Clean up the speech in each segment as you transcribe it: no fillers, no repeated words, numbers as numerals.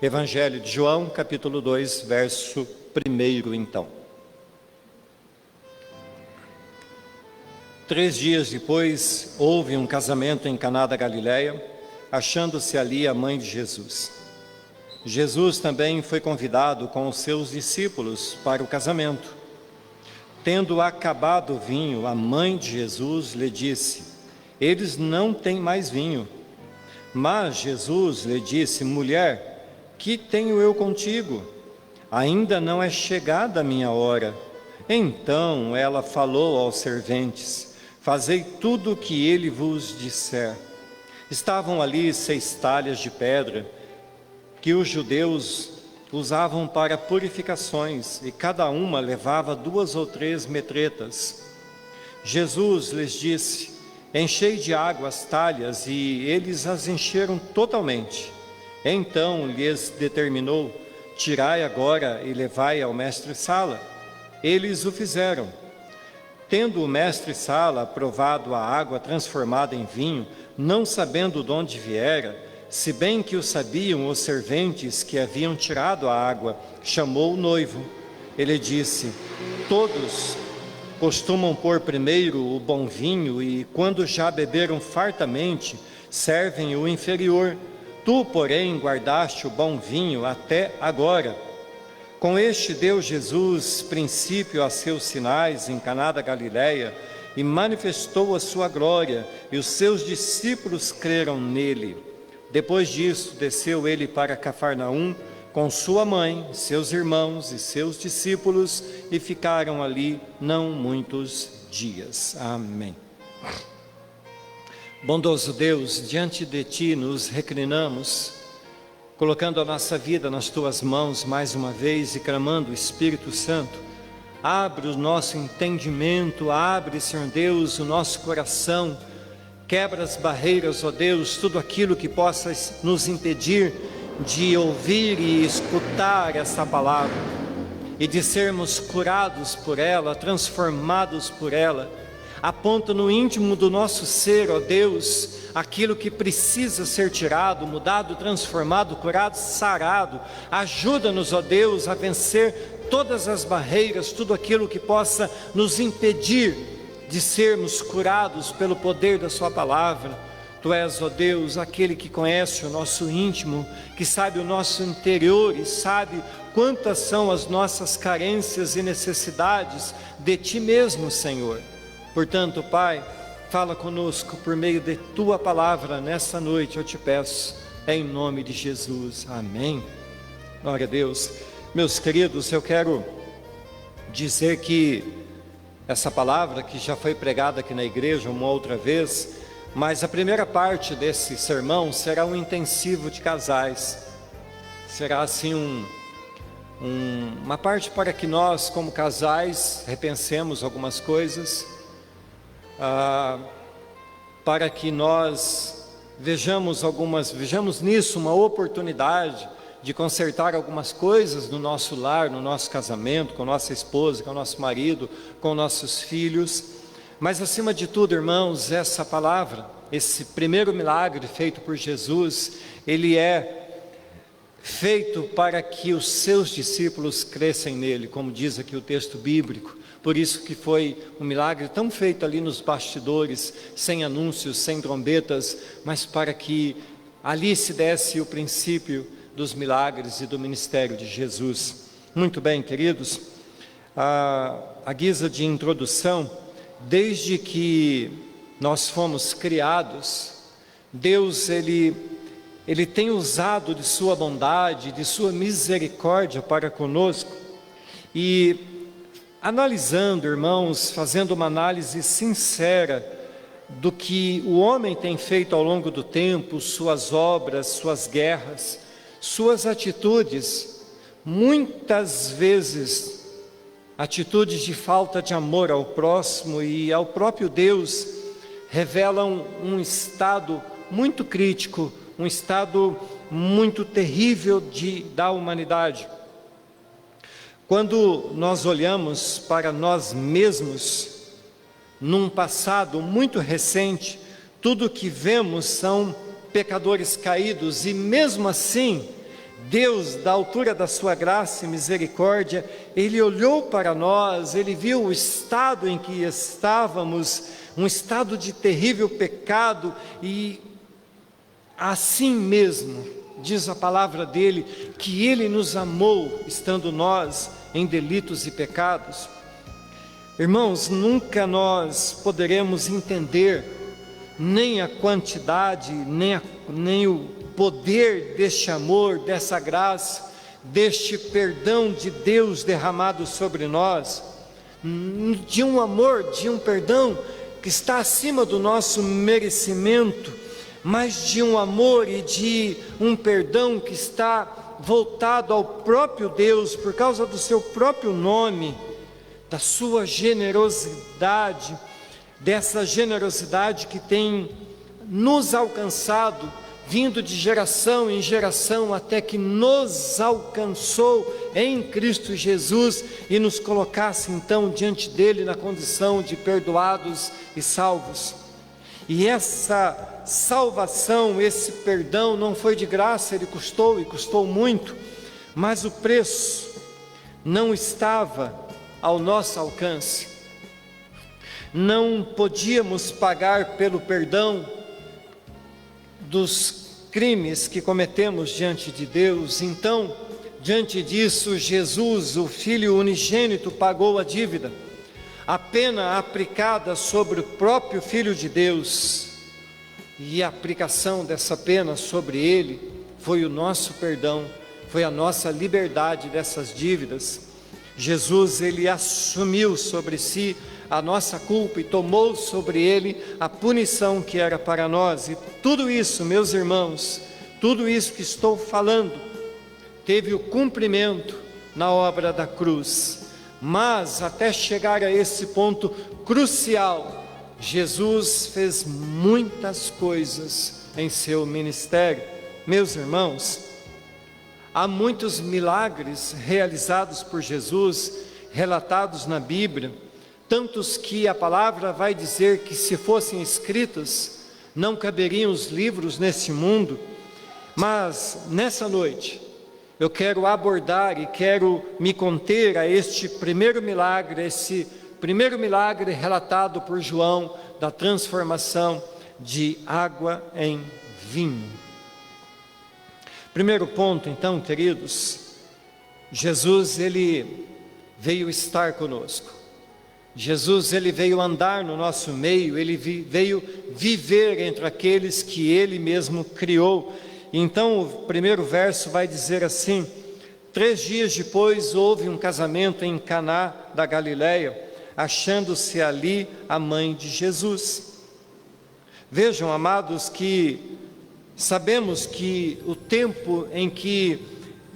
Evangelho de João, capítulo 2, verso 1, então. 3 dias depois, houve um casamento em Caná da Galileia, achando-se ali a mãe de Jesus. Jesus também foi convidado com os seus discípulos para o casamento. Tendo acabado o vinho, a mãe de Jesus lhe disse: eles não têm mais vinho. Mas Jesus lhe disse: mulher, que tenho eu contigo? Ainda não é chegada a minha hora. Então ela falou aos serventes: fazei tudo o que ele vos disser. Estavam ali 6 talhas de pedra, que os judeus usavam para purificações, e cada uma levava 2 ou 3 metretas. Jesus lhes disse: enchei de água as talhas, e eles as encheram totalmente. Então lhes determinou: tirai agora e levai ao mestre-sala. Eles o fizeram. Tendo o mestre-sala provado a água transformada em vinho, não sabendo de onde viera, se bem que o sabiam os serventes que haviam tirado a água, chamou o noivo. Ele disse: todos costumam pôr primeiro o bom vinho, e quando já beberam fartamente, servem o inferior. Tu, porém, guardaste o bom vinho até agora. Com este deu Jesus princípio a seus sinais em Caná da Galileia, e manifestou a sua glória, e os seus discípulos creram nele. Depois disso, desceu ele para Cafarnaum, com sua mãe, seus irmãos e seus discípulos, e ficaram ali não muitos dias. Amém. Bondoso Deus, diante de Ti nos reclinamos, colocando a nossa vida nas Tuas mãos mais uma vez e clamando: Espírito Santo, abre o nosso entendimento, abre, Senhor Deus, o nosso coração, quebra as barreiras, ó Deus, tudo aquilo que possa nos impedir de ouvir e escutar essa palavra, e de sermos curados por ela, transformados por ela. Aponta no íntimo do nosso ser, ó Deus, aquilo que precisa ser tirado, mudado, transformado, curado, sarado. Ajuda-nos, ó Deus, a vencer todas as barreiras, tudo aquilo que possa nos impedir de sermos curados pelo poder da Sua palavra. Tu és, ó Deus, aquele que conhece o nosso íntimo, que sabe o nosso interior e sabe quantas são as nossas carências e necessidades de Ti mesmo, Senhor. Portanto, Pai, fala conosco por meio de Tua palavra nessa noite, eu te peço, em nome de Jesus. Amém. Glória a Deus. Meus queridos, eu quero dizer que essa palavra que já foi pregada aqui na igreja uma outra vez, mas a primeira parte desse sermão será um intensivo de casais. Será assim uma parte para que nós, como casais, repensemos algumas coisas, para que nós vejamos nisso uma oportunidade de consertar algumas coisas no nosso lar, no nosso casamento, com nossa esposa, com nosso marido, com nossos filhos. Mas acima de tudo, irmãos, essa palavra, esse primeiro milagre feito por Jesus, ele é feito para que os seus discípulos cresçam nele, como diz aqui o texto bíblico. Por isso que foi um milagre tão feito ali nos bastidores, sem anúncios, sem trombetas, mas para que ali se desse o princípio dos milagres e do ministério de Jesus. Muito bem, queridos, a guisa de introdução, desde que nós fomos criados, Deus, Ele tem usado de sua bondade, de sua misericórdia para conosco, e analisando, irmãos, fazendo uma análise sincera do que o homem tem feito ao longo do tempo, suas obras, suas guerras, suas atitudes, muitas vezes atitudes de falta de amor ao próximo e ao próprio Deus, revelam um estado muito crítico, um estado muito terrível da humanidade. Quando nós olhamos para nós mesmos, num passado muito recente, tudo que vemos são pecadores caídos, e mesmo assim, Deus, da altura da sua graça e misericórdia, Ele olhou para nós, Ele viu o estado em que estávamos, um estado de terrível pecado, e assim mesmo, diz a palavra dele, que Ele nos amou, estando nós em delitos e pecados. Irmãos, nunca nós poderemos entender nem a quantidade, nem o poder deste amor, dessa graça, deste perdão de Deus derramado sobre nós, de um amor, de um perdão que está acima do nosso merecimento, mas de um amor e de um perdão que está voltado ao próprio Deus, por causa do seu próprio nome, da sua generosidade, dessa generosidade que tem nos alcançado, vindo de geração em geração, até que nos alcançou em Cristo Jesus e nos colocasse então diante dele na condição de perdoados e salvos. E essa salvação, esse perdão não foi de graça, ele custou e custou muito, mas o preço não estava ao nosso alcance. Não podíamos pagar pelo perdão dos crimes que cometemos diante de Deus. Então, diante disso, Jesus, o Filho unigênito, pagou a dívida. A pena aplicada sobre o próprio Filho de Deus, e a aplicação dessa pena sobre ele foi o nosso perdão, foi a nossa liberdade dessas dívidas. Jesus, ele assumiu sobre si a nossa culpa e tomou sobre ele a punição que era para nós. E tudo isso, meus irmãos, tudo isso que estou falando, teve o cumprimento na obra da cruz. Mas até chegar a esse ponto crucial, Jesus fez muitas coisas em seu ministério. Meus irmãos, há muitos milagres realizados por Jesus, relatados na Bíblia, tantos que a palavra vai dizer que, se fossem escritos, não caberiam os livros nesse mundo. Mas nessa noite eu quero abordar e quero me conter a este primeiro milagre, esse primeiro milagre relatado por João, da transformação de água em vinho. Primeiro ponto, então, queridos, Jesus, ele veio estar conosco. Jesus, ele veio andar no nosso meio, ele veio viver entre aqueles que ele mesmo criou. Então, o primeiro verso vai dizer assim: 3 dias depois houve um casamento em Caná da Galileia, achando-se ali a mãe de Jesus. Vejam, amados, que sabemos que o tempo em que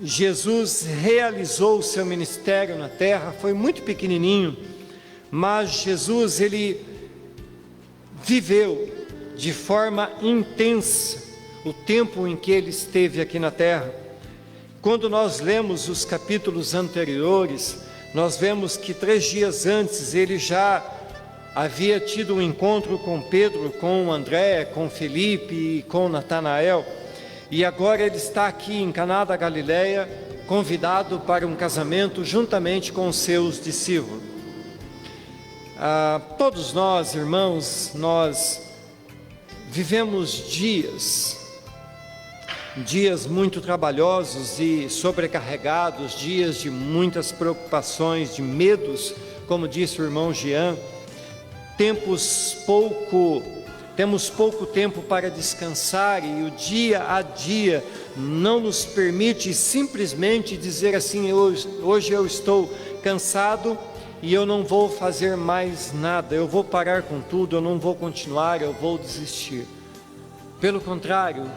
Jesus realizou o seu ministério na terra foi muito pequenininho, mas Jesus, ele viveu de forma intensa o tempo em que ele esteve aqui na terra. Quando nós lemos os capítulos anteriores, nós vemos que 3 dias antes ele já havia tido um encontro com Pedro, com André, com Felipe e com Natanael, e agora ele está aqui em Caná da Galileia, convidado para um casamento juntamente com os seus discípulos. Todos nós, irmãos, nós vivemos dias muito trabalhosos e sobrecarregados, dias de muitas preocupações, de medos, como disse o irmão Jean. Temos pouco tempo para descansar, e o dia a dia não nos permite simplesmente dizer assim: hoje eu estou cansado e eu não vou fazer mais nada, eu vou parar com tudo, eu não vou continuar, eu vou desistir. Pelo contrário,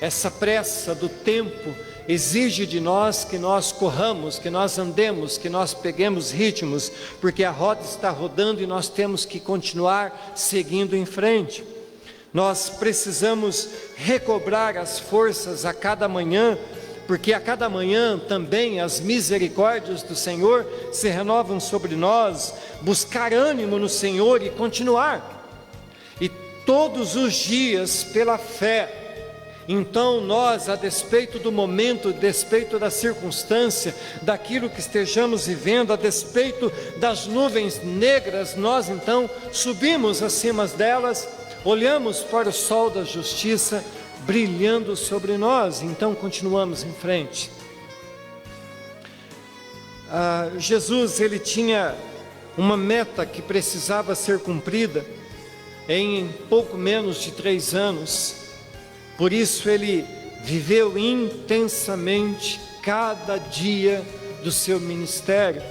essa pressa do tempo exige de nós que nós corramos, que nós andemos, que nós peguemos ritmos, porque a roda está rodando e nós temos que continuar seguindo em frente. Nós precisamos recobrar as forças a cada manhã, porque a cada manhã também as misericórdias do Senhor se renovam sobre nós. Buscar ânimo no Senhor e continuar. E todos os dias, pela fé, Então nós, a despeito do momento, a despeito da circunstância, daquilo que estejamos vivendo, a despeito das nuvens negras, nós então subimos acima delas, olhamos para o sol da justiça brilhando sobre nós, então continuamos em frente. Jesus, ele tinha uma meta que precisava ser cumprida em pouco menos de 3 anos. Por isso ele viveu intensamente cada dia do seu ministério.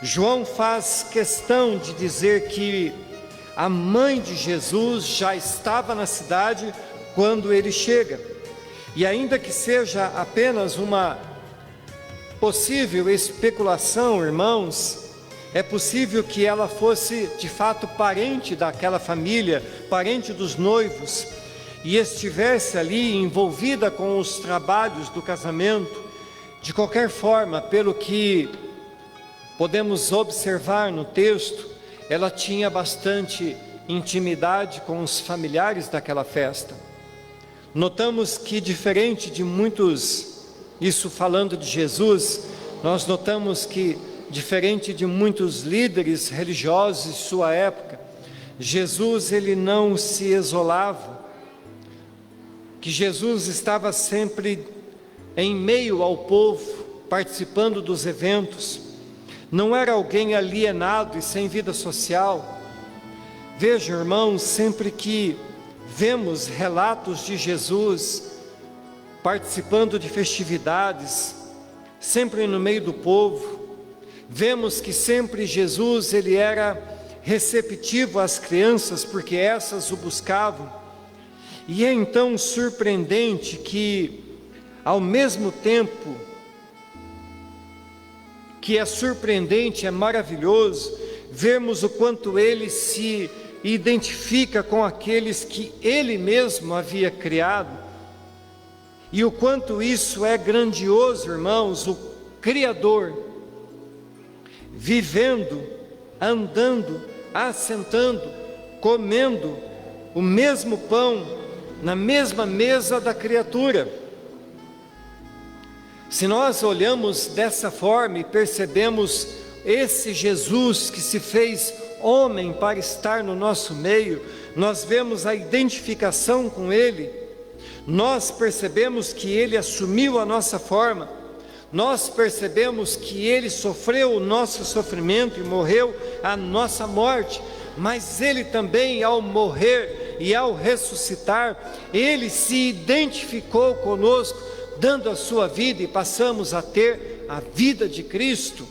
João faz questão de dizer que a mãe de Jesus já estava na cidade quando ele chega. E ainda que seja apenas uma possível especulação, irmãos, é possível que ela fosse de fato parente daquela família, parente dos noivos, e estivesse ali envolvida com os trabalhos do casamento. De qualquer forma, pelo que podemos observar no texto, ela tinha bastante intimidade com os familiares daquela festa. Notamos que, diferente de muitos, isso falando de Jesus, nós notamos que, diferente de muitos líderes religiosos de sua época, Jesus, ele não se isolava, que Jesus estava sempre em meio ao povo, participando dos eventos, não era alguém alienado e sem vida social. Vejam, irmãos, sempre que vemos relatos de Jesus participando de festividades, sempre no meio do povo, vemos que sempre Jesus, ele era receptivo às crianças, porque essas o buscavam. E é então surpreendente que, ao mesmo tempo que é surpreendente, é maravilhoso, vermos o quanto ele se identifica com aqueles que ele mesmo havia criado, e o quanto isso é grandioso, irmãos, o Criador, vivendo, andando, assentando, comendo o mesmo pão, na mesma mesa da criatura. Se nós olhamos dessa forma e percebemos esse Jesus que se fez homem para estar no nosso meio, nós vemos a identificação com ele, nós percebemos que ele assumiu a nossa forma, nós percebemos que ele sofreu o nosso sofrimento e morreu a nossa morte, mas ele também, ao morrer e ao ressuscitar, ele se identificou conosco, dando a sua vida, e passamos a ter a vida de Cristo.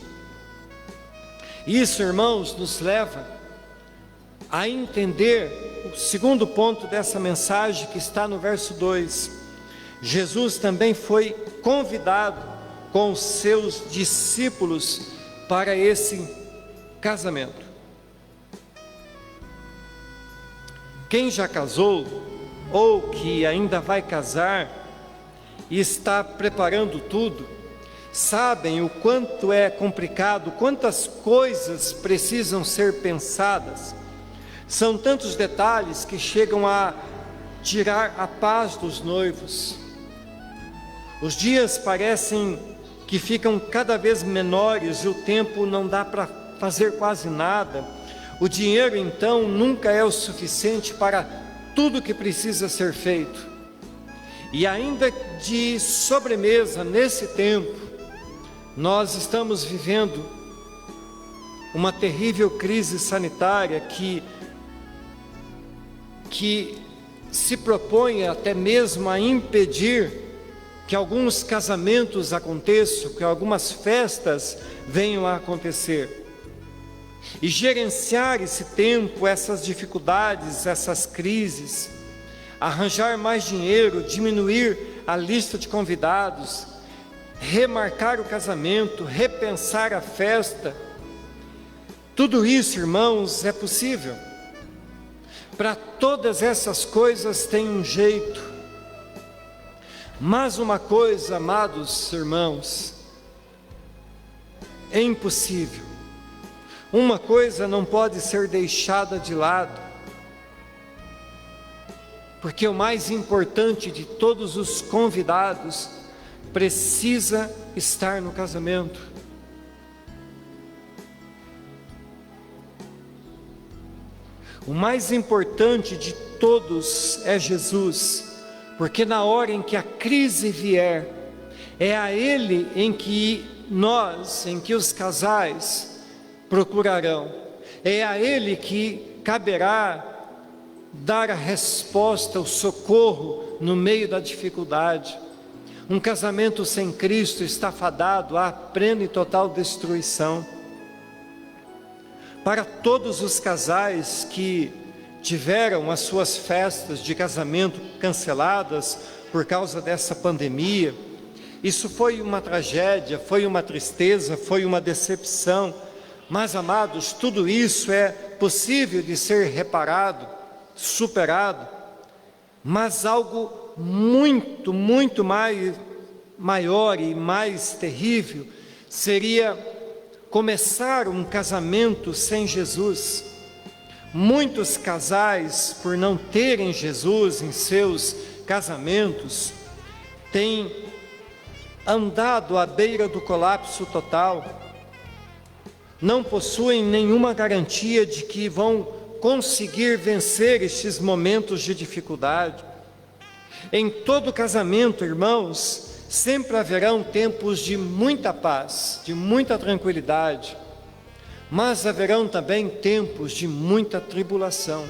Isso, irmãos, nos leva a entender o segundo ponto dessa mensagem, que está no verso 2. Jesus também foi convidado com os seus discípulos para esse casamento. Quem já casou, ou que ainda vai casar, e está preparando tudo, sabem o quanto é complicado, quantas coisas precisam ser pensadas. São tantos detalhes que chegam a tirar a paz dos noivos. Os dias parecem que ficam cada vez menores e o tempo não dá para fazer quase nada. O dinheiro, então, nunca é o suficiente para tudo que precisa ser feito. E ainda de sobremesa, nesse tempo, nós estamos vivendo uma terrível crise sanitária que se propõe até mesmo a impedir que alguns casamentos aconteçam, que algumas festas venham a acontecer. E gerenciar esse tempo, essas dificuldades, essas crises, arranjar mais dinheiro, diminuir a lista de convidados, remarcar o casamento, repensar a festa, tudo isso, irmãos, é possível. Para todas essas coisas tem um jeito. Mas uma coisa, amados irmãos, é impossível. Uma coisa não pode ser deixada de lado. porque o mais importante de todos os convidados precisa estar no casamento. O mais importante de todos é Jesus, porque na hora em que a crise vier, é a Ele em que os casais procurarão, é a Ele que caberá dar a resposta, o socorro no meio da dificuldade. Um casamento sem Cristo está fadado à plena e total destruição. Para todos os casais que tiveram as suas festas de casamento canceladas por causa dessa pandemia, isso foi uma tragédia, foi uma tristeza, foi uma decepção. Mas, amados, tudo isso é possível de ser reparado, superado, mas algo muito maior e mais terrível seria começar um casamento sem Jesus. Muitos casais, por não terem Jesus em seus casamentos, têm andado à beira do colapso total, não possuem nenhuma garantia de que vão conseguir vencer estes momentos de dificuldade. Em todo casamento, irmãos, sempre haverão tempos de muita paz, de muita tranquilidade, mas haverão também tempos de muita tribulação.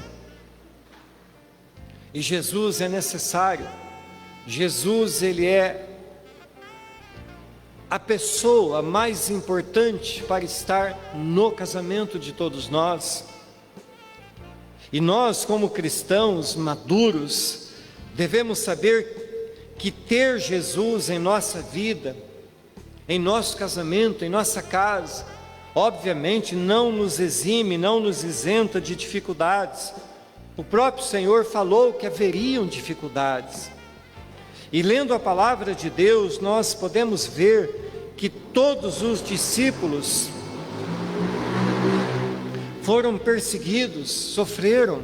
E Jesus é necessário. Jesus, Ele é a pessoa mais importante para estar no casamento de todos nós. E nós, como cristãos maduros, devemos saber que ter Jesus em nossa vida, em nosso casamento, em nossa casa, obviamente não nos exime, não nos isenta de dificuldades. O próprio Senhor falou que haveriam dificuldades. E lendo a palavra de Deus, nós podemos ver que todos os discípulos foram perseguidos, sofreram.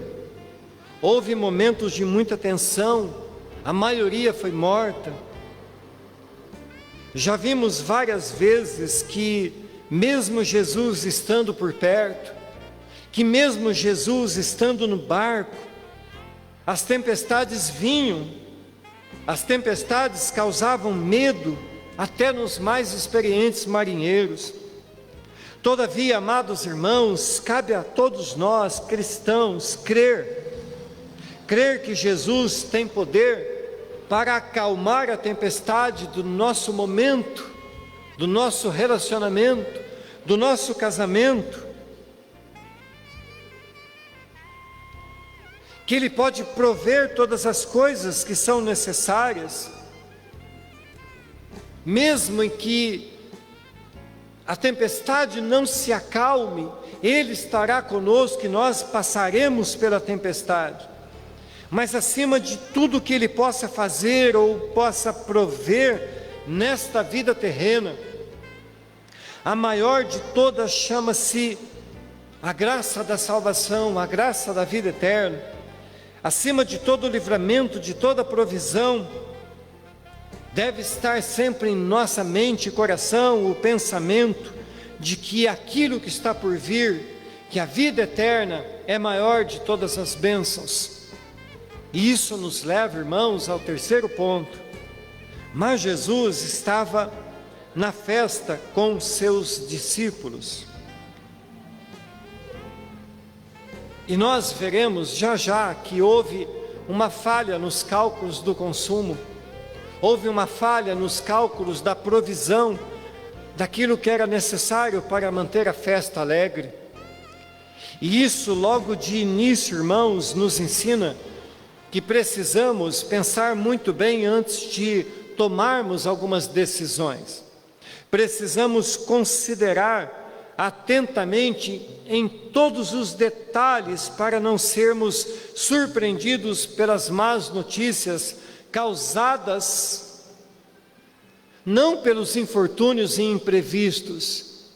Houve momentos de muita tensão, a maioria foi morta. Já vimos várias vezes que mesmo Jesus estando por perto, que mesmo Jesus estando no barco, as tempestades vinham, as tempestades causavam medo até nos mais experientes marinheiros. Todavia, amados irmãos, cabe a todos nós, cristãos, crer que Jesus tem poder para acalmar a tempestade do nosso momento, do nosso relacionamento, do nosso casamento, que Ele pode prover todas as coisas que são necessárias, mesmo em que a tempestade não se acalme, Ele estará conosco e nós passaremos pela tempestade. Mas acima de tudo que Ele possa fazer ou possa prover nesta vida terrena, a maior de todas chama-se a graça da salvação, a graça da vida eterna. Acima de todo livramento, de toda provisão, deve estar sempre em nossa mente e coração o pensamento de que aquilo que está por vir, que a vida eterna é maior de todas as bênçãos. E isso nos leva, irmãos, ao terceiro ponto. Mas Jesus estava na festa com seus discípulos. E nós veremos já que houve uma falha nos cálculos do consumo, houve uma falha nos cálculos da provisão, daquilo que era necessário para manter a festa alegre. E isso logo de início, irmãos, nos ensina que precisamos pensar muito bem antes de tomarmos algumas decisões. Precisamos considerar atentamente em todos os detalhes para não sermos surpreendidos pelas más notícias causadas não pelos infortúnios e imprevistos,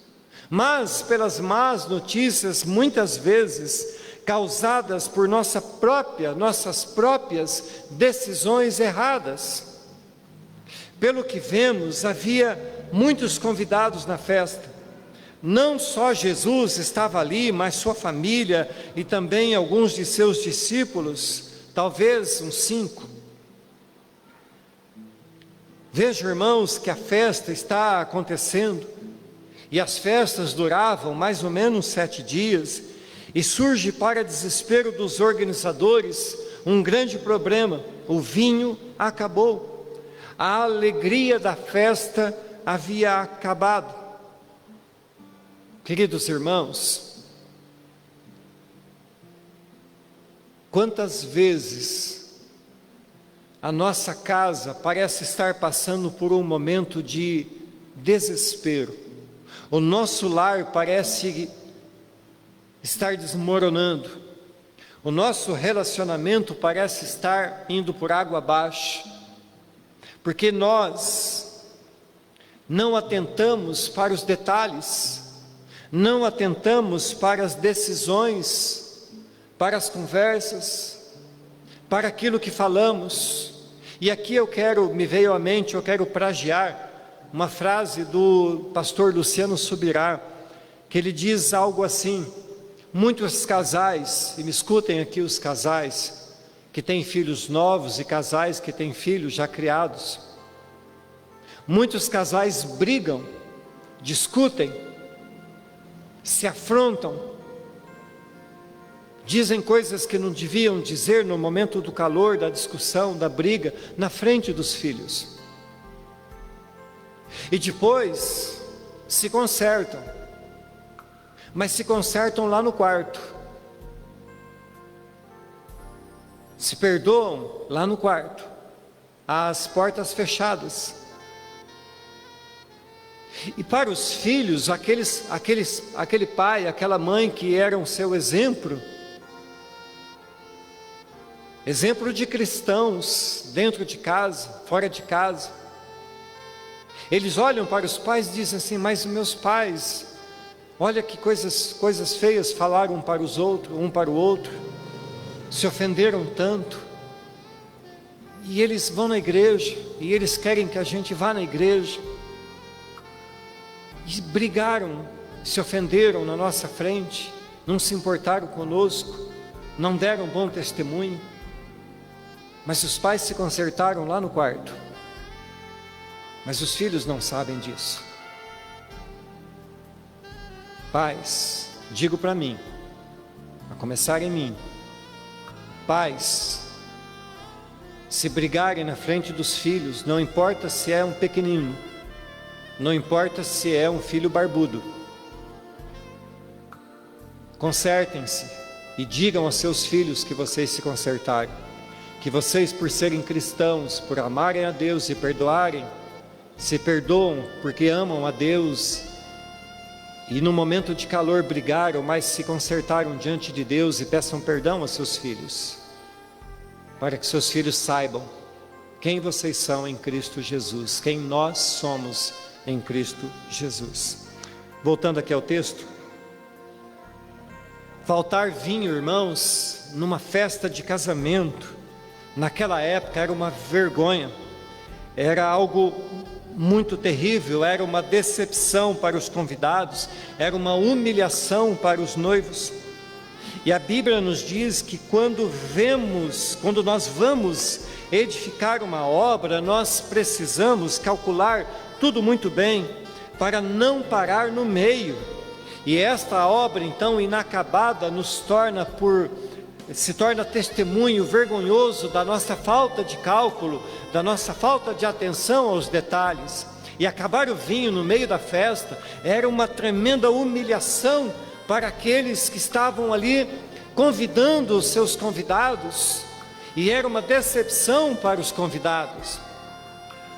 mas pelas más notícias muitas vezes causadas por nossas próprias decisões erradas. Pelo que vemos, havia muitos convidados na festa. Não só Jesus estava ali, mas sua família e também alguns de seus discípulos, talvez uns 5. Veja, irmãos, que a festa está acontecendo, e as festas duravam mais ou menos 7 dias, e surge para desespero dos organizadores um grande problema: o vinho acabou, a alegria da festa havia acabado. Queridos irmãos, quantas vezes a nossa casa parece estar passando por um momento de desespero, o nosso lar parece estar desmoronando, o nosso relacionamento parece estar indo por água abaixo, porque nós não atentamos para os detalhes, não atentamos para as decisões, para as conversas, para aquilo que falamos. E aqui me veio à mente, eu quero plagiar uma frase do pastor Luciano Subirá, que ele diz algo assim: muitos casais, e me escutem aqui os casais que têm filhos novos e casais que têm filhos já criados, muitos casais brigam, discutem, se afrontam, dizem coisas que não deviam dizer no momento do calor, da discussão, da briga, na frente dos filhos. E depois se consertam, mas se consertam lá no quarto. Se perdoam lá no quarto, às portas fechadas. E para os filhos, aquele pai, aquela mãe que eram seu exemplo de cristãos, dentro de casa, fora de casa, eles olham para os pais e dizem assim: mas meus pais, olha que coisas feias falaram para os outros, um para o outro, se ofenderam tanto, e eles vão na igreja, e eles querem que a gente vá na igreja, e brigaram, se ofenderam na nossa frente, não se importaram conosco, não deram bom testemunho, mas os pais se consertaram lá no quarto, mas os filhos não sabem disso. Pais, digo para mim, a começar em mim, pais, se brigarem na frente dos filhos, não importa se é um pequenino, não importa se é um filho barbudo, consertem-se e digam aos seus filhos que vocês se consertaram, que vocês, por serem cristãos, por amarem a Deus e perdoarem, se perdoam porque amam a Deus, e no momento de calor brigaram, mas se consertaram diante de Deus e peçam perdão aos seus filhos, para que seus filhos saibam quem vocês são em Cristo Jesus, quem nós somos em Cristo Jesus. Voltando aqui ao texto, faltar vinho, irmãos, numa festa de casamento, naquela época era uma vergonha, era algo muito terrível, era uma decepção para os convidados, era uma humilhação para os noivos. E a Bíblia nos diz que quando nós vamos edificar uma obra, nós precisamos calcular tudo muito bem, para não parar no meio. E esta obra, então, inacabada, se torna testemunho vergonhoso da nossa falta de cálculo, da nossa falta de atenção aos detalhes. E acabar o vinho no meio da festa era uma tremenda humilhação para aqueles que estavam ali convidando os seus convidados, e era uma decepção para os convidados.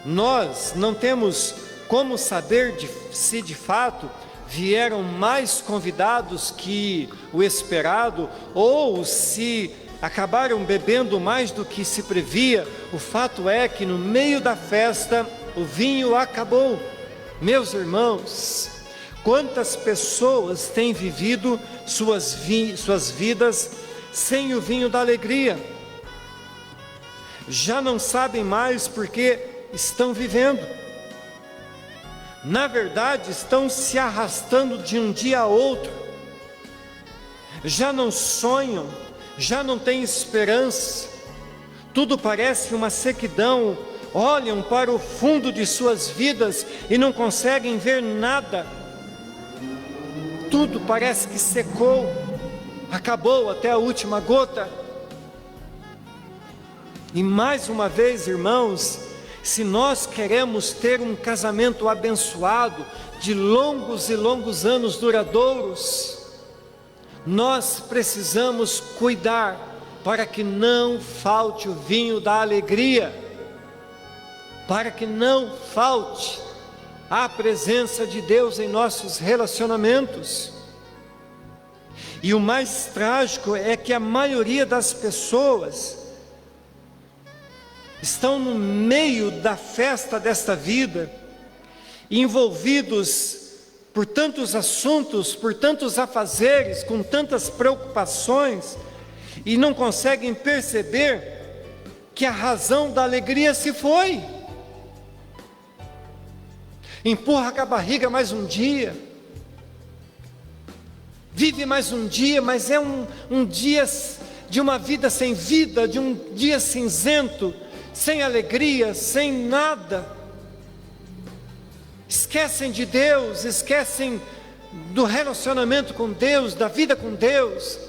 Nós não temos como saber se de fato vieram mais convidados que o esperado, ou se acabaram bebendo mais do que se previa. O fato é que no meio da festa o vinho acabou. Meus irmãos, Quantas pessoas têm vivido suas vidas sem o vinho da alegria? Já não sabem mais porque estão vivendo. Na verdade, estão se arrastando de um dia a outro. Já não sonham, já não têm esperança. Tudo parece uma sequidão. Olham para o fundo de suas vidas e não conseguem ver nada. Tudo parece que secou, acabou até a última gota. E mais uma vez, irmãos, se nós queremos ter um casamento abençoado, de longos e longos anos duradouros, nós precisamos cuidar para que não falte o vinho da alegria, para que não falte a presença de Deus em nossos relacionamentos. E o mais trágico é que a maioria das pessoas estão no meio da festa desta vida, envolvidos por tantos assuntos, por tantos afazeres, com tantas preocupações, e não conseguem perceber que a razão da alegria se foi. Empurra com a barriga mais um dia, vive mais um dia, mas é um dia de uma vida sem vida, de um dia cinzento, sem alegria, sem nada. Esquecem de Deus, esquecem do relacionamento com Deus, da vida com Deus,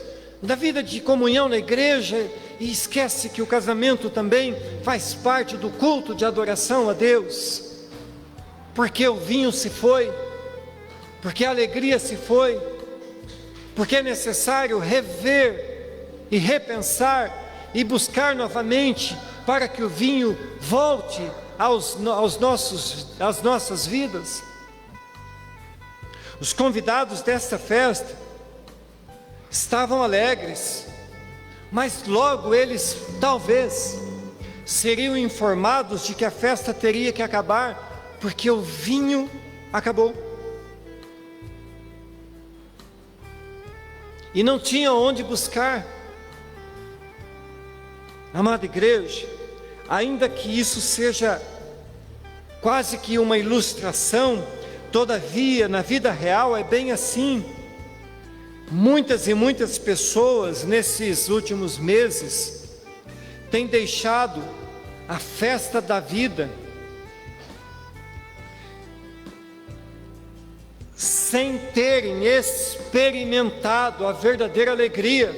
da vida de comunhão na igreja, e esquece que o casamento também faz parte do culto de adoração a Deus. Porque o vinho se foi, porque a alegria se foi, porque é necessário rever e repensar e buscar novamente para que o vinho volte às nossas vidas. Os convidados desta festa estavam alegres, mas logo eles talvez seriam informados de que a festa teria que acabar, porque o vinho acabou. E não tinha onde buscar. Amada igreja, ainda que isso seja quase que uma ilustração, todavia na vida real é bem assim. Muitas e muitas pessoas nesses últimos meses têm deixado a festa da vida sem terem experimentado a verdadeira alegria.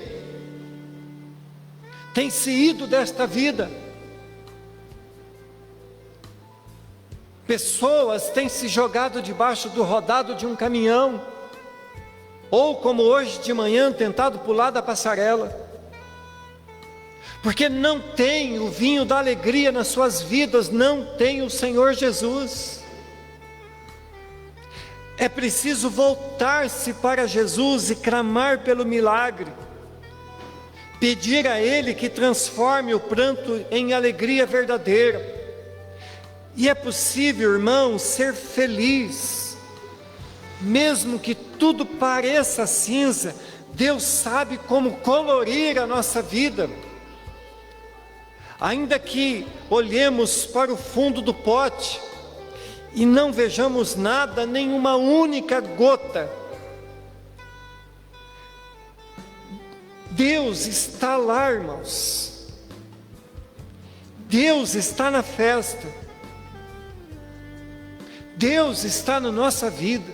Tem se ido desta vida. Pessoas têm se jogado debaixo do rodado de um caminhão, ou como hoje de manhã, tentado pular da passarela, porque não tem o vinho da alegria nas suas vidas, não tem o Senhor Jesus. É preciso voltar-se para Jesus e clamar pelo milagre, pedir a Ele que transforme o pranto em alegria verdadeira. E é possível, irmão, ser feliz, mesmo que tudo pareça cinza. Deus sabe como colorir a nossa vida. Ainda que olhemos para o fundo do pote e não vejamos nada, nenhuma única gota, Deus está lá, irmãos. Deus está na festa. Deus está na nossa vida.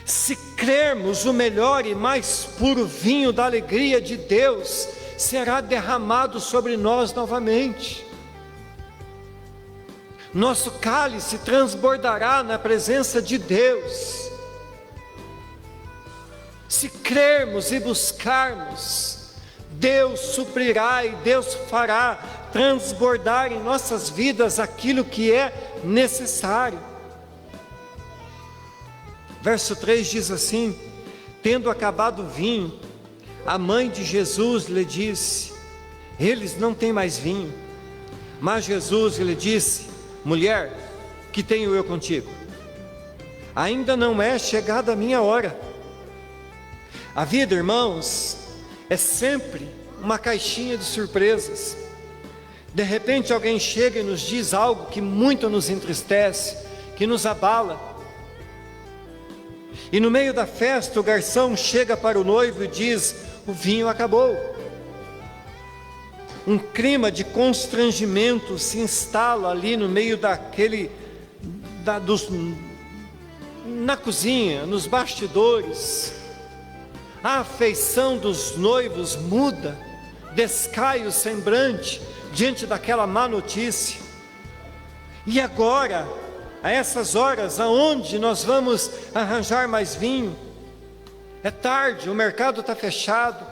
Se crermos, o melhor e mais puro vinho da alegria de Deus será derramado sobre nós novamente. Nosso cálice transbordará na presença de Deus. Se crermos e buscarmos, Deus suprirá e Deus fará transbordar em nossas vidas aquilo que é necessário. Verso 3 diz assim: tendo acabado o vinho, a mãe de Jesus lhe disse: eles não têm mais vinho. Mas Jesus lhe disse: mulher, que tenho eu contigo? ainda não é chegada a minha hora. A vida, irmãos, é sempre uma caixinha de surpresas. De repente alguém chega e nos diz algo que muito nos entristece, que nos abala. E no meio da festa o garçom chega para o noivo e diz: o vinho acabou. Um clima de constrangimento se instala ali no meio na cozinha, nos bastidores. A afeição dos noivos muda, descai o semblante diante daquela má notícia. E agora, a essas horas, aonde nós vamos arranjar mais vinho? É tarde, o mercado está fechado.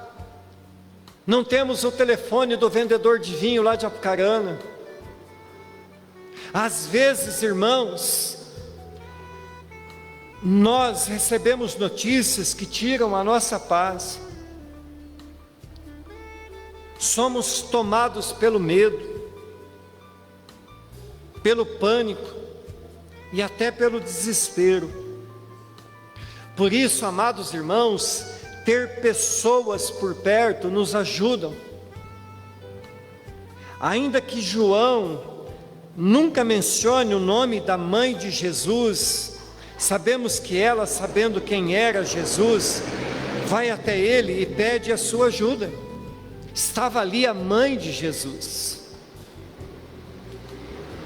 Não temos o telefone do vendedor de vinho lá de Apucarana. Às vezes, irmãos, nós recebemos notícias que tiram a nossa paz. Somos tomados pelo medo, pelo pânico e até pelo desespero. Por isso, amados irmãos, ter pessoas por perto nos ajudam. Ainda que João nunca mencione o nome da mãe de Jesus, sabemos que ela, sabendo quem era Jesus, vai até ele e pede a sua ajuda. Estava ali a mãe de Jesus.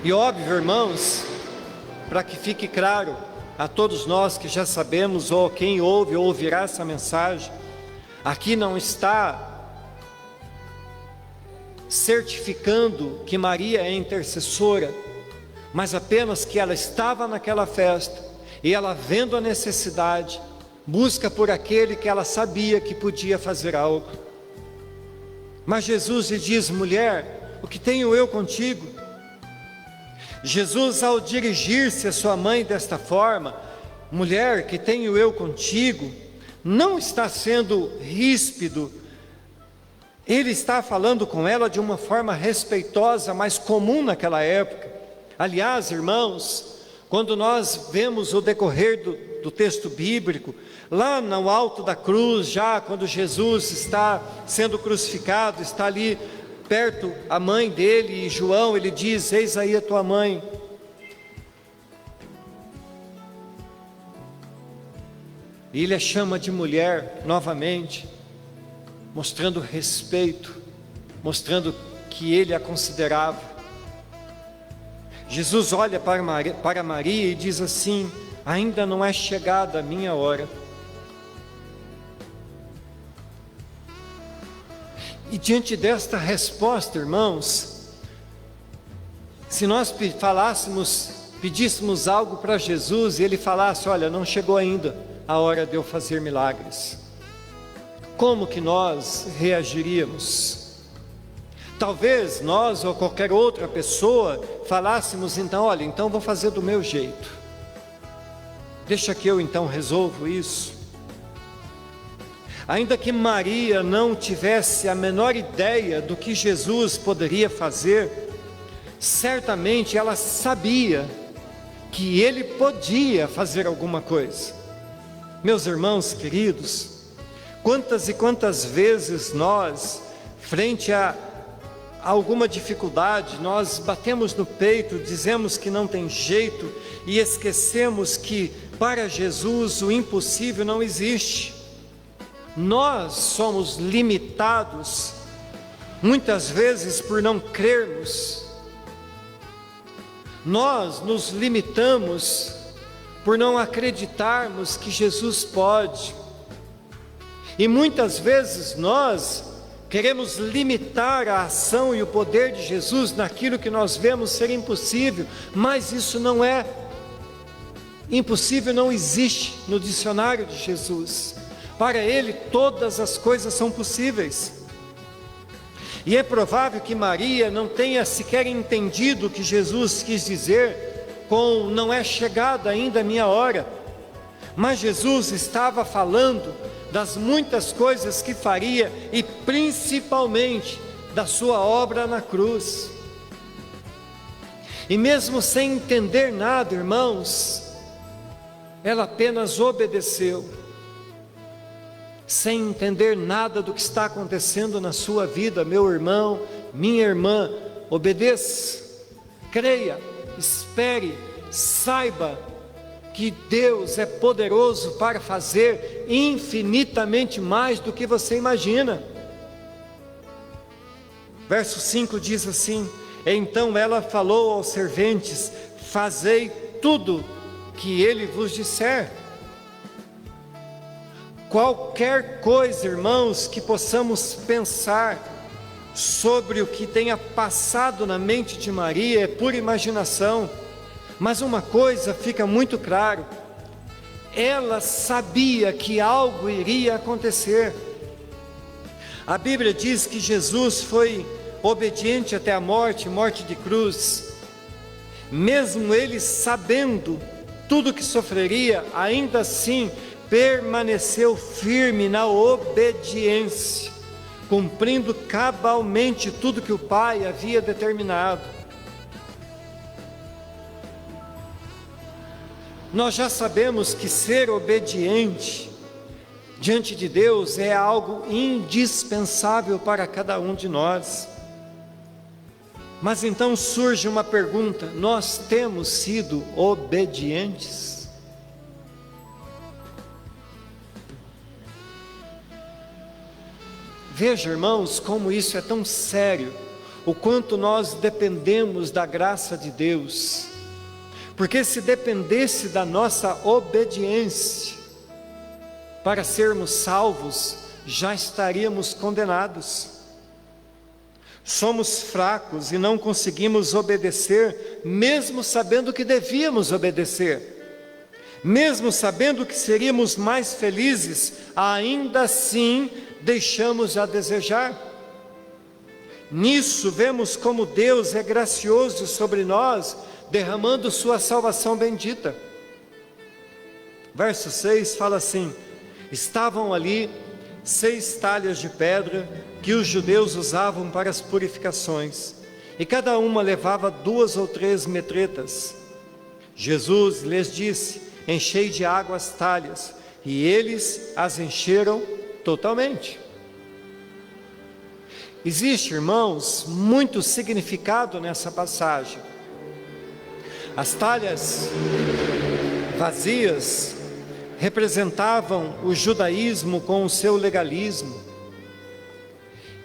E óbvio, irmãos, para que fique claro a todos nós que já sabemos, ou quem ouve ou ouvirá essa mensagem, aqui não está certificando que Maria é intercessora, mas apenas que ela estava naquela festa, e ela, vendo a necessidade, busca por aquele que ela sabia que podia fazer algo. Mas Jesus lhe diz: mulher, o que tenho eu contigo? Jesus, ao dirigir-se à sua mãe desta forma, mulher, que tenho eu contigo, não está sendo ríspido. Ele está falando com ela de uma forma respeitosa, mas comum naquela época. Aliás, irmãos, quando nós vemos o decorrer do texto bíblico, lá no alto da cruz, já quando Jesus está sendo crucificado, está ali perto a mãe dele, e João, ele diz: eis aí a tua mãe. E ele a chama de mulher novamente, mostrando respeito, mostrando que ele a considerava. Jesus olha para Maria e diz assim: ainda não é chegada a minha hora. E diante desta resposta, irmãos, se nós pedíssemos algo para Jesus e Ele falasse: olha, não chegou ainda a hora de eu fazer milagres, como que nós reagiríamos? Talvez nós ou qualquer outra pessoa falássemos então: olha, então vou fazer do meu jeito, deixa que eu então resolvo isso. Ainda que Maria não tivesse a menor ideia do que Jesus poderia fazer, certamente ela sabia que ele podia fazer alguma coisa. Meus irmãos queridos, quantas e quantas vezes nós, frente a alguma dificuldade, nós batemos no peito, dizemos que não tem jeito e esquecemos que para Jesus o impossível não existe. Nós somos limitados, muitas vezes por não crermos. Nós nos limitamos por não acreditarmos que Jesus pode. E muitas vezes nós queremos limitar a ação e o poder de Jesus naquilo que nós vemos ser impossível, mas isso não é impossível, não existe no dicionário de Jesus. Para ele todas as coisas são possíveis. E é provável que Maria não tenha sequer entendido o que Jesus quis dizer com não é chegada ainda a minha hora. Mas Jesus estava falando das muitas coisas que faria e principalmente da sua obra na cruz. E mesmo sem entender nada, irmãos, ela apenas obedeceu, sem entender nada do que está acontecendo na sua vida. Meu irmão, minha irmã, obedeça, creia, espere, saiba que Deus é poderoso para fazer infinitamente mais do que você imagina. Verso 5 diz assim: então ela falou aos serventes: fazei tudo que ele vos disser. Qualquer coisa, irmãos, que possamos pensar sobre o que tenha passado na mente de Maria é pura imaginação, mas uma coisa fica muito claro: ela sabia que algo iria acontecer. A Bíblia diz que Jesus foi obediente até a morte, morte de cruz. Mesmo ele sabendo tudo que sofreria, ainda assim permaneceu firme na obediência, cumprindo cabalmente tudo que o Pai havia determinado. Nós já sabemos que ser obediente diante de Deus é algo indispensável para cada um de nós. Mas então surge uma pergunta: nós temos sido obedientes? Veja, irmãos, como isso é tão sério, o quanto nós dependemos da graça de Deus, porque se dependesse da nossa obediência para sermos salvos, já estaríamos condenados. Somos fracos e não conseguimos obedecer, mesmo sabendo que devíamos obedecer, mesmo sabendo que seríamos mais felizes, ainda assim deixamos a desejar. Nisso vemos como Deus é gracioso sobre nós, derramando sua salvação bendita. Verso 6 fala assim: estavam ali 6 talhas de pedra que os judeus usavam para as purificações, e cada uma levava 2 ou 3 metretas. Jesus lhes disse: enchei de água as talhas, e eles as encheram totalmente. Existe, irmãos, muito significado nessa passagem. As talhas vazias representavam o judaísmo com o seu legalismo,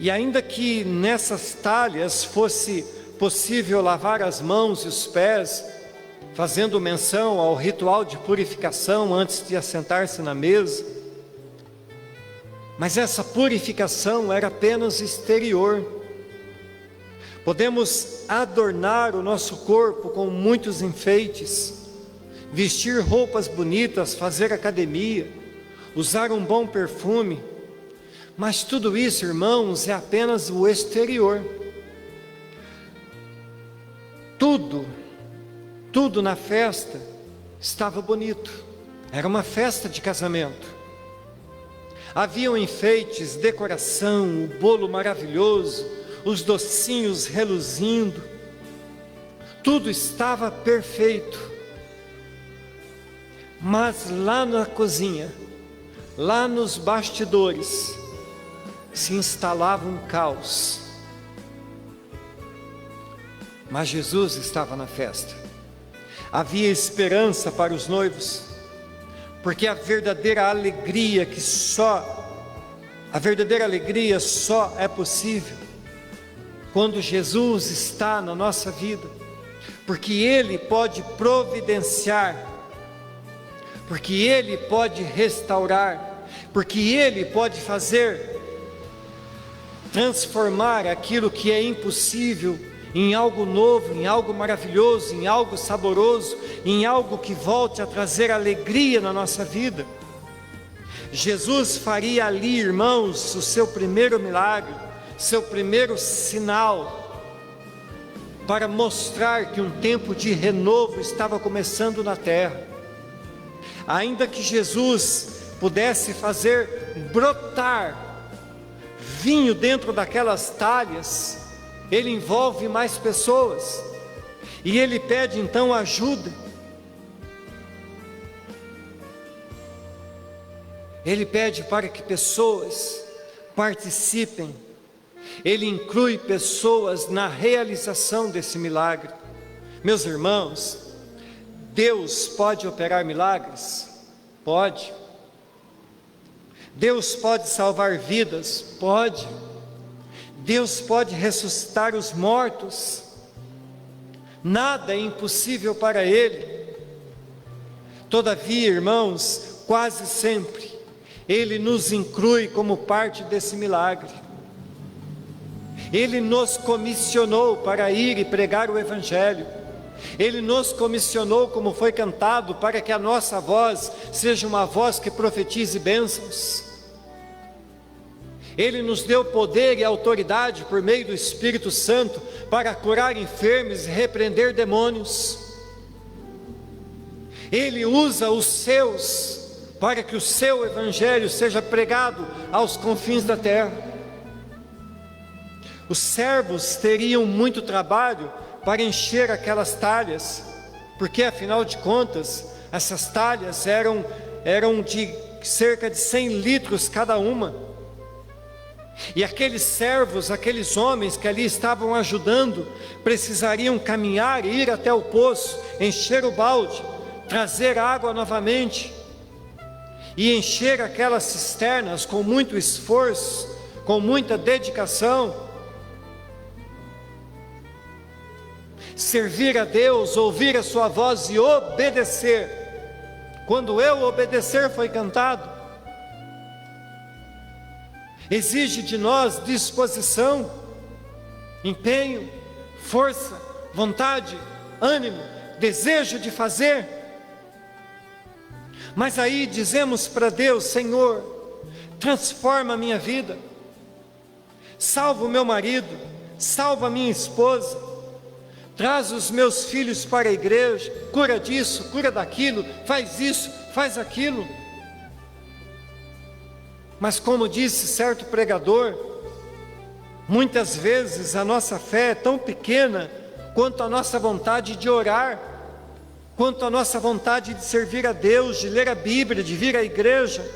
e ainda que nessas talhas fosse possível lavar as mãos e os pés, fazendo menção ao ritual de purificação antes de assentar-se na mesa, mas essa purificação era apenas exterior. Podemos adornar o nosso corpo com muitos enfeites, vestir roupas bonitas, fazer academia, usar um bom perfume, mas tudo isso, irmãos, é apenas o exterior. Tudo na festa estava bonito, era uma festa de casamento. Haviam enfeites, decoração, o bolo maravilhoso, os docinhos reluzindo, tudo estava perfeito. Mas lá na cozinha, lá nos bastidores, se instalava um caos. Mas Jesus estava na festa. Havia esperança para os noivos, porque a verdadeira alegria só é possível quando Jesus está na nossa vida, porque Ele pode providenciar, porque Ele pode restaurar, porque Ele pode transformar aquilo que é impossível em algo novo, em algo maravilhoso, em algo saboroso, em algo que volte a trazer alegria na nossa vida. Jesus faria ali, irmãos, o seu primeiro milagre, seu primeiro sinal, para mostrar que um tempo de renovo estava começando na terra. Ainda que Jesus pudesse fazer brotar vinho dentro daquelas talhas, Ele envolve mais pessoas, e Ele pede então ajuda. Ele pede para que pessoas participem, Ele inclui pessoas na realização desse milagre. Meus irmãos, Deus pode operar milagres? Pode. Deus pode salvar vidas? Pode. Deus pode ressuscitar os mortos? Nada é impossível para Ele. Todavia, irmãos, quase sempre, Ele nos inclui como parte desse milagre. Ele nos comissionou para ir e pregar o Evangelho. Ele nos comissionou, como foi cantado, para que a nossa voz seja uma voz que profetize bênçãos. Ele nos deu poder e autoridade por meio do Espírito Santo para curar enfermos e repreender demônios. Ele usa os seus para que o seu Evangelho seja pregado aos confins da terra. Os servos teriam muito trabalho para encher aquelas talhas, porque afinal de contas, essas talhas eram de cerca de 100 litros cada uma. E aqueles servos, aqueles homens que ali estavam ajudando, precisariam caminhar e ir até o poço, encher o balde, trazer água novamente, e encher aquelas cisternas com muito esforço, com muita dedicação. Servir a Deus, ouvir a sua voz e obedecer. Quando eu obedecer foi cantado. Exige de nós disposição, empenho, força, vontade, ânimo, desejo de fazer. Mas aí dizemos para Deus: Senhor, transforma a minha vida, salva o meu marido, salva a minha esposa, traz os meus filhos para a igreja, cura disso, cura daquilo, faz isso, faz aquilo. Mas como disse certo pregador, muitas vezes a nossa fé é tão pequena quanto a nossa vontade de orar, quanto a nossa vontade de servir a Deus, de ler a Bíblia, de vir à igreja.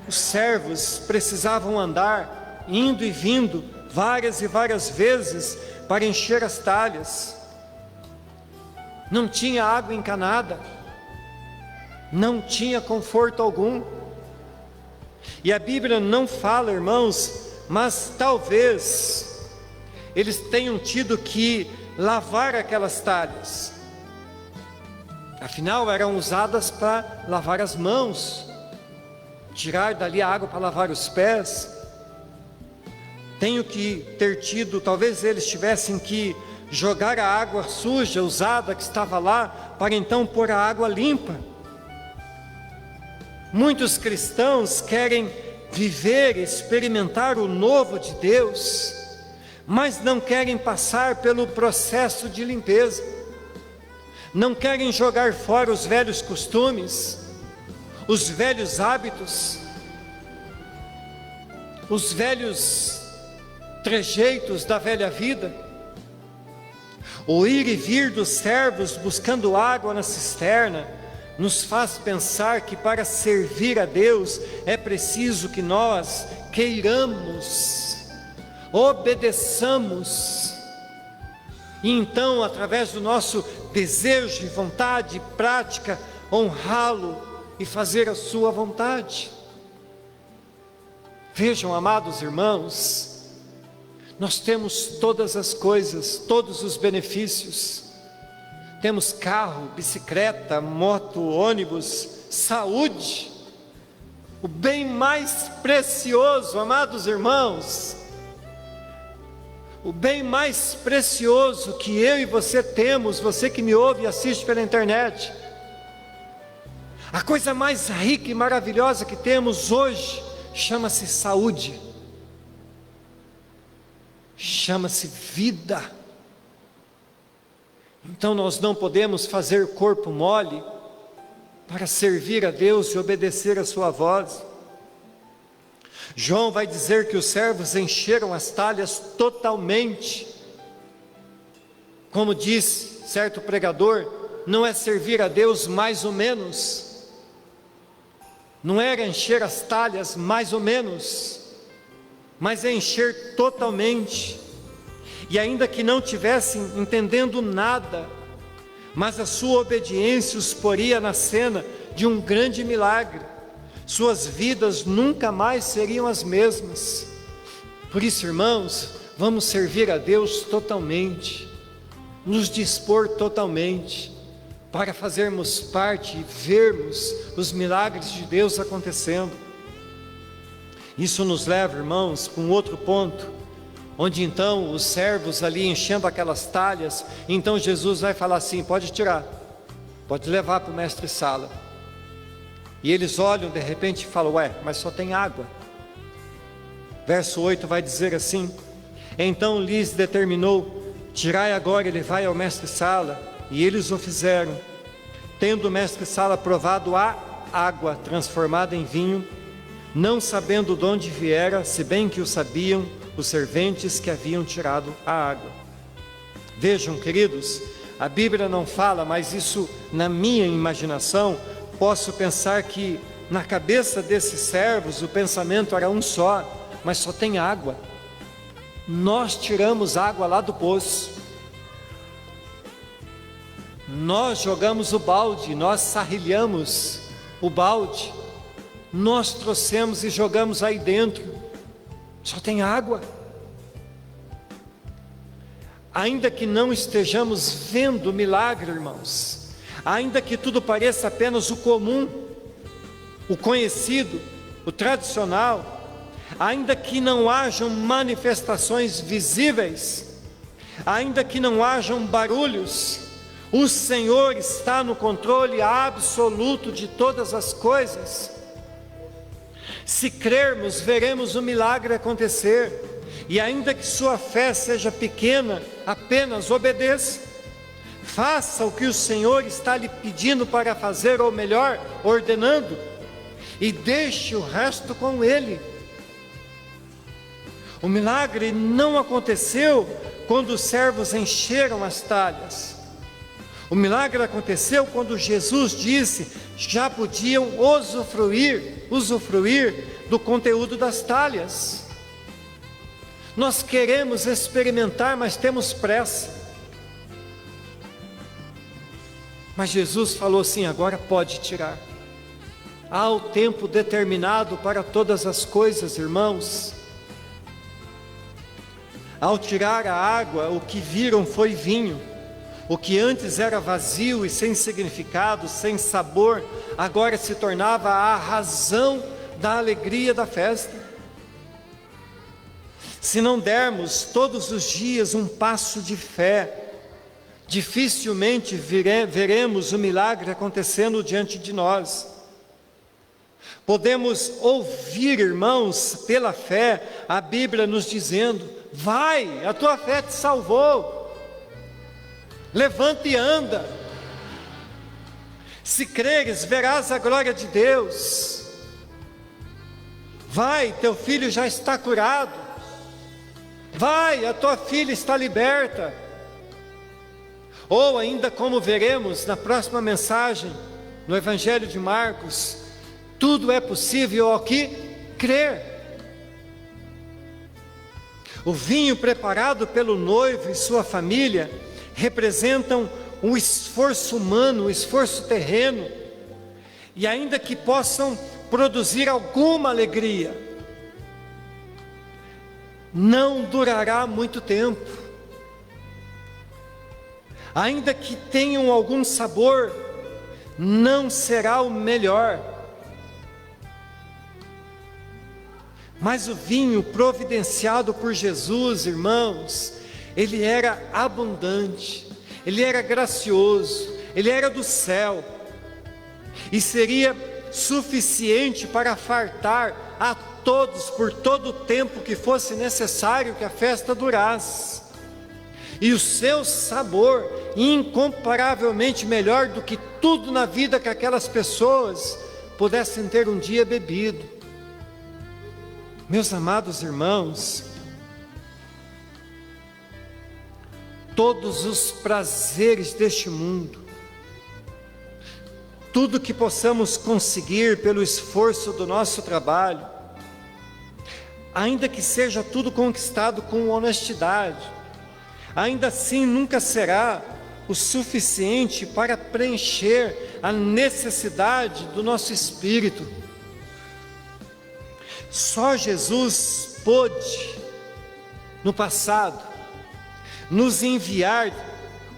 Os servos precisavam andar, indo e vindo, várias e várias vezes, para encher as talhas. Não tinha água encanada, não tinha conforto algum. E a Bíblia não fala, irmãos, mas talvez eles tenham tido que lavar aquelas talhas. Afinal, eram usadas para lavar as mãos, tirar dali a água para lavar os pés. Tenho que ter tido, talvez eles tivessem que jogar a água suja, usada, que estava lá, para então pôr a água limpa. Muitos cristãos querem viver, experimentar o novo de Deus, mas não querem passar pelo processo de limpeza, não querem jogar fora os velhos costumes, os velhos hábitos, os velhos trejeitos da velha vida. O ir e vir dos servos buscando água na cisterna nos faz pensar que para servir a Deus é preciso que nós queiramos, obedeçamos, e então, através do nosso desejo e vontade e prática, honrá-lo e fazer a sua vontade. Vejam, amados irmãos, nós temos todas as coisas, todos os benefícios. Temos carro, bicicleta, moto, ônibus, saúde. O bem mais precioso, amados irmãos, o bem mais precioso que eu e você temos, você que me ouve e assiste pela internet, a coisa mais rica e maravilhosa que temos hoje, chama-se saúde, chama-se vida. Então nós não podemos fazer corpo mole para servir a Deus e obedecer a sua voz. João vai dizer que os servos encheram as talhas totalmente. Como disse certo pregador, não é servir a Deus mais ou menos, não era encher as talhas mais ou menos, mas é encher totalmente. E ainda que não tivessem entendendo nada, mas a sua obediência os poria na cena de um grande milagre. Suas vidas nunca mais seriam as mesmas. Por isso, irmãos, vamos servir a Deus totalmente, nos dispor totalmente, para fazermos parte e vermos os milagres de Deus acontecendo. Isso nos leva, irmãos, para um outro ponto, onde então os servos ali enchendo aquelas talhas, então Jesus vai falar assim: pode tirar, pode levar para o mestre-sala. E eles olham de repente e falam: ué, mas só tem água. Verso 8 vai dizer assim: então lhes determinou: tirai agora e levai ao mestre-sala. E eles o fizeram. Tendo o mestre-sala provado a água transformada em vinho, não sabendo de onde viera, se bem que o sabiam os serventes que haviam tirado a água. Vejam, queridos, a Bíblia não fala, mas isso na minha imaginação, posso pensar que na cabeça desses servos o pensamento era um só: mas só tem água. Nós tiramos água lá do poço, nós jogamos o balde, nós sarrilhamos o balde, nós trouxemos e jogamos aí dentro, só tem água. Ainda que não estejamos vendo o milagre, irmãos, ainda que tudo pareça apenas o comum, o conhecido, o tradicional, ainda que não hajam manifestações visíveis, ainda que não hajam barulhos, o Senhor está no controle absoluto de todas as coisas. Se crermos, veremos o milagre acontecer, e ainda que sua fé seja pequena, apenas obedeça. Faça o que o Senhor está lhe pedindo para fazer, ou melhor, ordenando, e deixe o resto com Ele. O milagre não aconteceu quando os servos encheram as talhas. O milagre aconteceu quando Jesus disse: já podiam usufruir do conteúdo das talhas. Nós queremos experimentar, mas temos pressa. Mas Jesus falou assim: agora pode tirar. Há o tempo determinado para todas as coisas, irmãos. Ao tirar a água, o que viram foi vinho. O que antes era vazio e sem significado, sem sabor, agora se tornava a razão da alegria da festa. Se não dermos todos os dias um passo de fé, dificilmente veremos o milagre acontecendo diante de nós. Podemos ouvir, irmãos, pela fé, a Bíblia nos dizendo: vai, a tua fé te salvou. Levanta e anda. Se creres, verás a glória de Deus. Vai, teu filho já está curado. Vai, a tua filha está liberta. Ou ainda, como veremos na próxima mensagem, no Evangelho de Marcos, tudo é possível ao que crer. O vinho preparado pelo noivo e sua família representam um esforço humano, um esforço terreno, e ainda que possam produzir alguma alegria, não durará muito tempo. Ainda que tenham algum sabor, não será o melhor. Mas o vinho providenciado por Jesus, irmãos, ele era abundante, ele era gracioso, ele era do céu, e seria suficiente para fartar a todos por todo o tempo que fosse necessário que a festa durasse. E o seu sabor, incomparavelmente melhor do que tudo na vida que aquelas pessoas pudessem ter um dia bebido. Meus amados irmãos, todos os prazeres deste mundo, tudo que possamos conseguir pelo esforço do nosso trabalho, ainda que seja tudo conquistado com honestidade, ainda assim nunca será o suficiente para preencher a necessidade do nosso espírito. Só Jesus pôde, no passado, nos enviar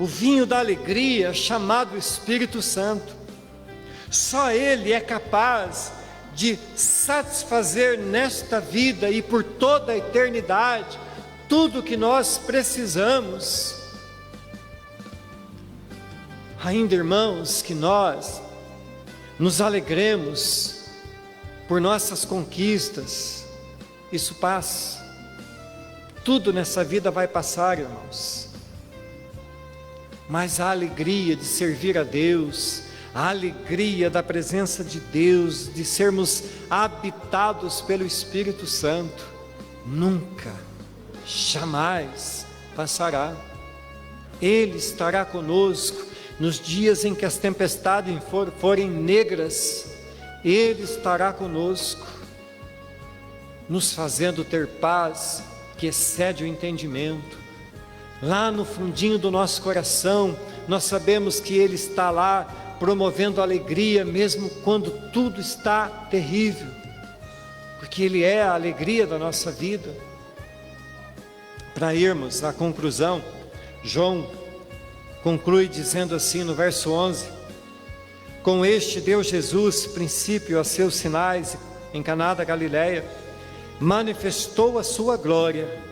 o vinho da alegria chamado Espírito Santo. Só Ele é capaz de satisfazer nesta vida e por toda a eternidade tudo o que nós precisamos. Ainda, irmãos, que nós nos alegremos por nossas conquistas, isso passa. Tudo nessa vida vai passar, irmãos. Mas a alegria de servir a Deus, a alegria da presença de Deus, de sermos habitados pelo Espírito Santo, nunca, jamais passará. Ele estará conosco nos dias em que as tempestades forem negras. Ele estará conosco, nos fazendo ter paz que excede o entendimento. Lá no fundinho do nosso coração, nós sabemos que Ele está lá, promovendo alegria, mesmo quando tudo está terrível, porque Ele é a alegria da nossa vida. Para irmos à conclusão, João conclui dizendo assim no verso 11: com este deu Jesus princípio a seus sinais em Caná da Galileia, manifestou a sua glória,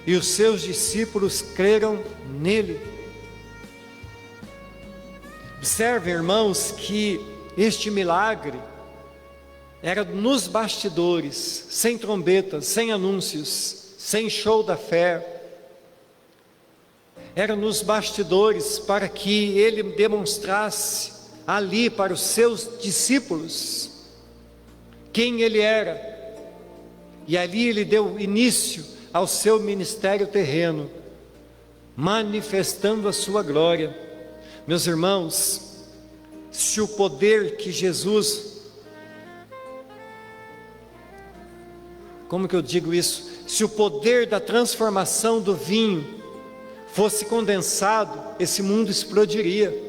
e os seus discípulos creram nele. Observem, irmãos, que este milagre era nos bastidores, sem trombetas, sem anúncios, sem show da fé. Era nos bastidores para que ele demonstrasse ali para os seus discípulos quem ele era. E ali ele deu início ao seu ministério terreno, manifestando a sua glória. Meus irmãos, se o poder que Jesus, como que eu digo isso? Se o poder da transformação do vinho fosse condensado, esse mundo explodiria.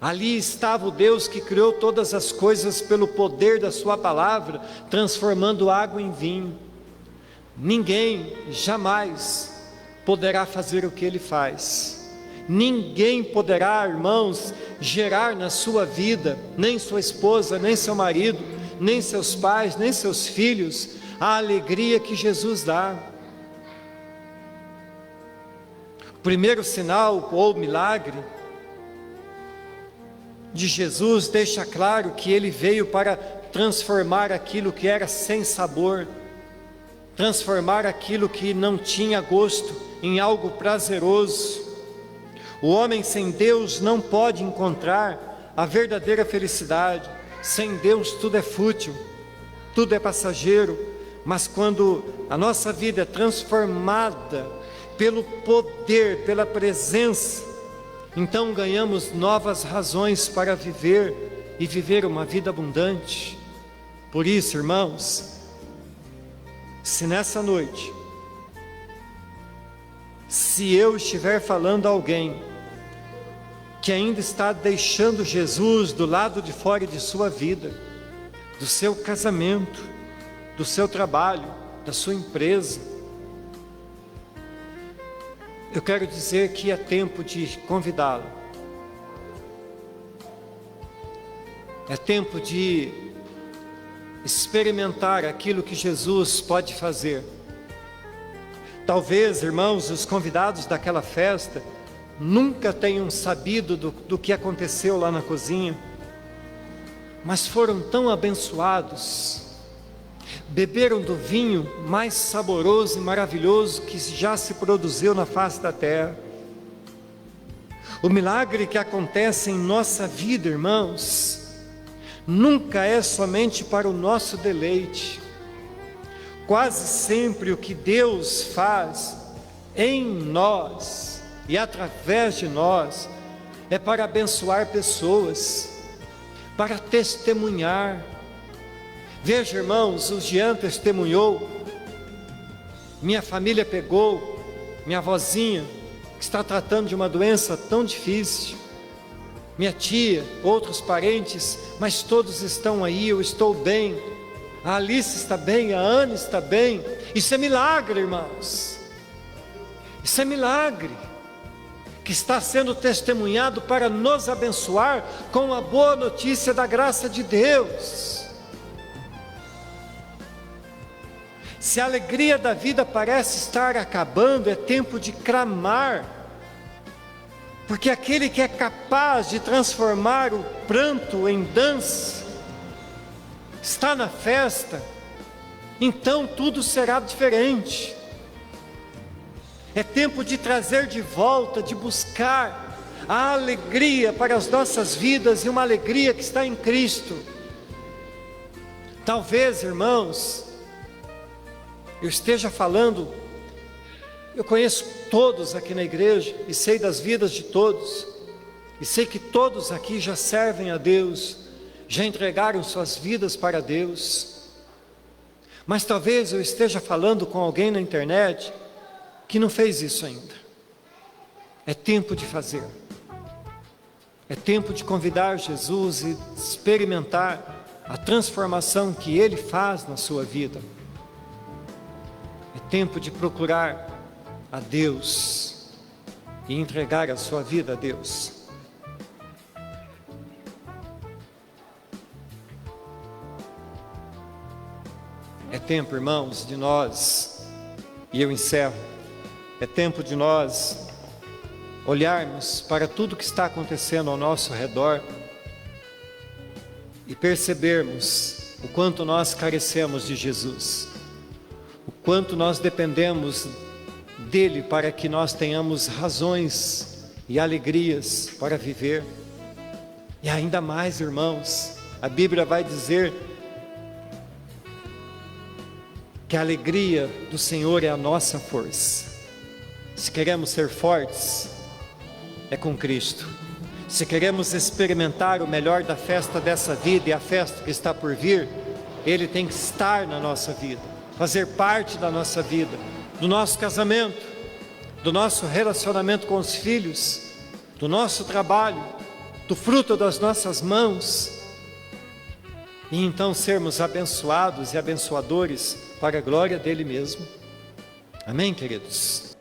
Ali estava o Deus que criou todas as coisas pelo poder da sua palavra, transformando água em vinho. Ninguém jamais poderá fazer o que Ele faz. Ninguém poderá, irmãos, gerar na sua vida, nem sua esposa, nem seu marido, nem seus pais, nem seus filhos, a alegria que Jesus dá. O primeiro sinal ou milagre de Jesus deixa claro que Ele veio para transformar aquilo que era sem sabor, transformar aquilo que não tinha gosto em algo prazeroso. O homem sem Deus não pode encontrar a verdadeira felicidade. Sem Deus tudo é fútil, tudo é passageiro. Mas quando a nossa vida é transformada pelo poder, pela presença, então ganhamos novas razões para viver e viver uma vida abundante. Por isso, irmãos, se nessa noite, se eu estiver falando a alguém que ainda está deixando Jesus do lado de fora de sua vida, do seu casamento, do seu trabalho, da sua empresa, eu quero dizer que é tempo de convidá-lo. É tempo de experimentar aquilo que Jesus pode fazer. Talvez, irmãos, os convidados daquela festa nunca tenham sabido do que aconteceu lá na cozinha, mas foram tão abençoados, beberam do vinho mais saboroso e maravilhoso que já se produziu na face da terra. O milagre que acontece em nossa vida, irmãos, nunca é somente para o nosso deleite. Quase sempre o que Deus faz em nós e através de nós é para abençoar pessoas. para testemunhar. Veja, irmãos, o Jean testemunhou, minha família pegou, minha avózinha, que está tratando de uma doença tão difícil, minha tia, outros parentes, mas todos estão aí, eu estou bem, a Alice está bem, a Ana está bem. Isso é milagre, irmãos, isso é milagre, que está sendo testemunhado para nos abençoar com a boa notícia da graça de Deus. Se a alegria da vida parece estar acabando, é tempo de clamar, porque aquele que é capaz de transformar o pranto em dança, está na festa, então tudo será diferente. É tempo de trazer de volta, de buscar a alegria para as nossas vidas, e uma alegria que está em Cristo. Talvez, irmãos, eu esteja falando, eu conheço todos aqui na igreja, e sei das vidas de todos, e sei que todos aqui já servem a Deus, já entregaram suas vidas para Deus, mas talvez eu esteja falando com alguém na internet, que não fez isso ainda. É tempo de fazer, é tempo de convidar Jesus e experimentar a transformação que Ele faz na sua vida. É tempo de procurar a Deus e entregar a sua vida a Deus. É tempo, irmãos, de nós, e eu encerro, é tempo de nós olharmos para tudo que está acontecendo ao nosso redor e percebermos o quanto nós carecemos de Jesus, o quanto nós dependemos dele para que nós tenhamos razões e alegrias para viver. E ainda mais, irmãos, a Bíblia vai dizer que a alegria do Senhor é a nossa força. Se queremos ser fortes, é com Cristo. Se queremos experimentar o melhor da festa dessa vida e a festa que está por vir, Ele tem que estar na nossa vida, fazer parte da nossa vida, do nosso casamento, do nosso relacionamento com os filhos, do nosso trabalho, do fruto das nossas mãos, e então sermos abençoados e abençoadores para a glória dele mesmo. Amém, queridos?